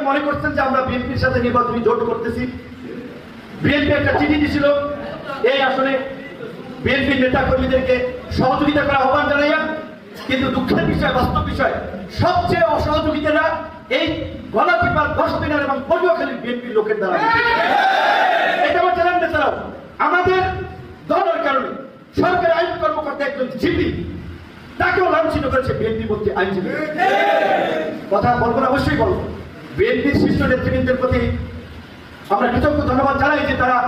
মনে করছেন যে আমরা বিএনপির সাথে নির্বাচনী জোট করতেছি। বিএনপি একটা চিঠি দিয়েছিল এই আসলে বিএনপির নেতা কর্মীদেরকে সহযোগিতা করা আহ্বান জানাইয়া, কিন্তু দুঃখের বিষয়, বাস্তব বিষয়, সবচেয়ে অসহযোগিতারা এই গলাচিপার 10 দিনের এবং পটুয়াখালীর বিএনপির লোকের দ্বারা। এটা আমার জানান নেতারাও আমাদের দলের কারণে সরকারি আইন কর্মকর্তা একজন জিপি তাকেও লাঞ্ছিত করেছে বিএনপি মধ্যে আইনজীবী। কথা বলবো না, অবশ্যই বলবো। বিএনপির শীর্ষ নেতৃবৃন্দের প্রতি আমরা কৃতজ্ঞ ধন্যবাদ জানাই যে তারা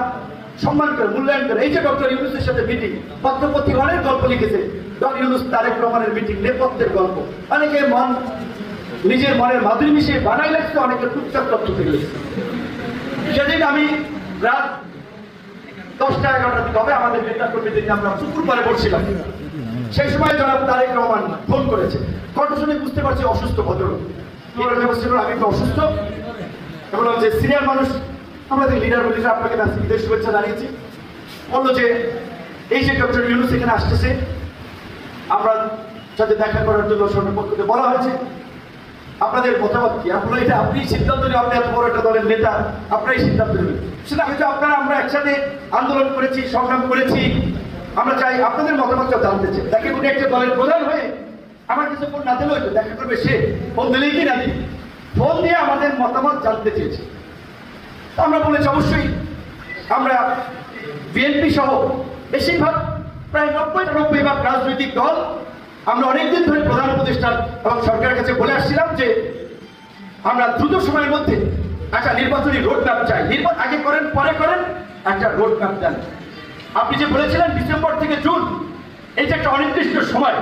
সম্মান করে, মূল্যায়ন করে। এই যে ডক্টর ইউনূসের সাথে মিটিং, পত্রপত্রী অনেক গল্প লিখেছে, ডক্টর ইউনূস তারেক রহমানের মিটিং, নেপথ্যের গল্প, অনেকে নিজের মনের মাধুরী মিশিয়ে বানাই লাগছে, অনেকে টুকটাক তথ্য থেকে লিখছে। সেদিন আমি রাত 10টা-11টার দিকে হবে, আমাদের নেতা কর্মীদের নিয়ে আমরা পুকুর পাড়ে বসছিলাম। সেই সময় জনাব তারেক রহমান ফোন করেছে, কণ্ঠ শুনে বুঝতে পারছি অসুস্থ ভদ্রলোক। আমি একটু অসুস্থ, বললাম যে সিনিয়র মানুষ, আমাদের লিডার বলি আপনাকে ঈদের শুভেচ্ছা জানিয়েছি। বললো যে এই যে ডক্টর ইউনূস এখানে আসতেছে, আমরা সাথে দেখা করার জন্য সরকার পক্ষ থেকে বলা হয়েছে, আপনাদের মতামত কি? আপনারা এটা আপনি সিদ্ধান্ত নেবেন, আপনি এত বড় একটা দলের নেতা, আপনারাই সিদ্ধান্ত নেবেন। সেটা হয়তো আপনারা আমরা একসাথে আন্দোলন করেছি, সংগ্রাম করেছি, আমরা চাই আপনাদের মতামতটা জানতে চাই। তাকে উনি একটা দলের প্রধান হয়ে আমার কিছু ফোন না দিলে হয়তো দেখা করবে, সে ফোন দিলেই কি না দিই, ফোন দিয়ে আমাদের মতামত জানতে চেয়েছে। আমরা বলেছি অবশ্যই আমরা বিএনপি সহ বেশিরভাগ প্রায় 90-90 রাজনৈতিক দল আমরা অনেকদিন ধরে প্রধান উপদেষ্টা এবং সরকারের কাছে বলে আসছিলাম যে আমরা দ্রুত সময়ের মধ্যে একটা নির্বাচনী রোড ম্যাপ চাই। নির্বাচন আগে করেন পরে করেন, একটা রোড ম্যাপ দেন। আপনি যে বলেছিলেন ডিসেম্বর থেকে জুন, এই যে একটা অনির্দিষ্ট সময়,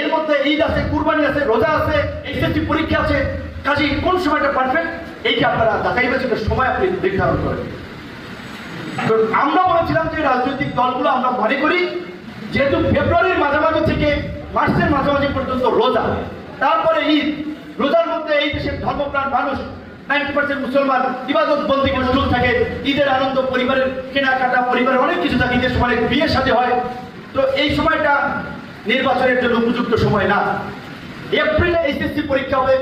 এর মধ্যে ঈদ আছে, কুরবানি আছে, রোজা আছে, এইচএসসি পরীক্ষা আছে, কাজে কোন সময়টা পারফেক্ট এই যে আপনারা যাচাই বাছাইয়ের সময় আপনি নির্ধারণ করেন। আমরা বলেছিলাম যে রাজনৈতিক দলগুলো আমরা মনে করি যেহেতু ফেব্রুয়ারির মাঝামাঝি থেকে মার্চের মাঝামাঝি পর্যন্ত রোজা, তারপরে ঈদ, রোজার মধ্যে এই দেশের ধর্মপ্রাণ মানুষ 90% মুসলমান ইবাদত বন্দি মশগুল থাকে, ঈদের আনন্দ, পরিবারের কেনাকাটা, পরিবারের অনেক কিছু থাকে, ঈদের সময় বিয়ে শাদী হয়। তো এই সময়টা নির্বাচনের জন্য উপযুক্ত সময় না। এপ্রিলে এইচএসসি পরীক্ষা হবে,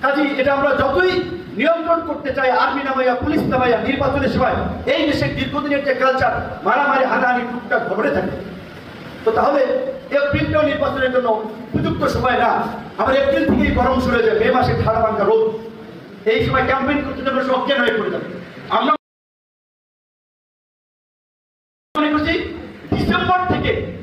কাজে এটা আমরা যতই নিয়ন্ত্রণ করতে চাই, আর্মি নামাইয়া, পুলিশ নামাইয়া, নির্বাচনের সময় এই দেশের দীর্ঘদিনের যে কালচার, মারামারি, হানাহানি টুকটাক ঘটে থাকে। তো তাহলে এপ্রিলটাও নির্বাচনের জন্য উপযুক্ত সময় না। আবার এপ্রিল থেকেই গরম শুরু হয়ে যায়, মে মাসে ঠাড়া ভাঙ্গা রোদ, এই সময় ক্যাম্পেইন করতে যাবে, অজ্ঞান হয়ে পড়ে যাবে। আমরা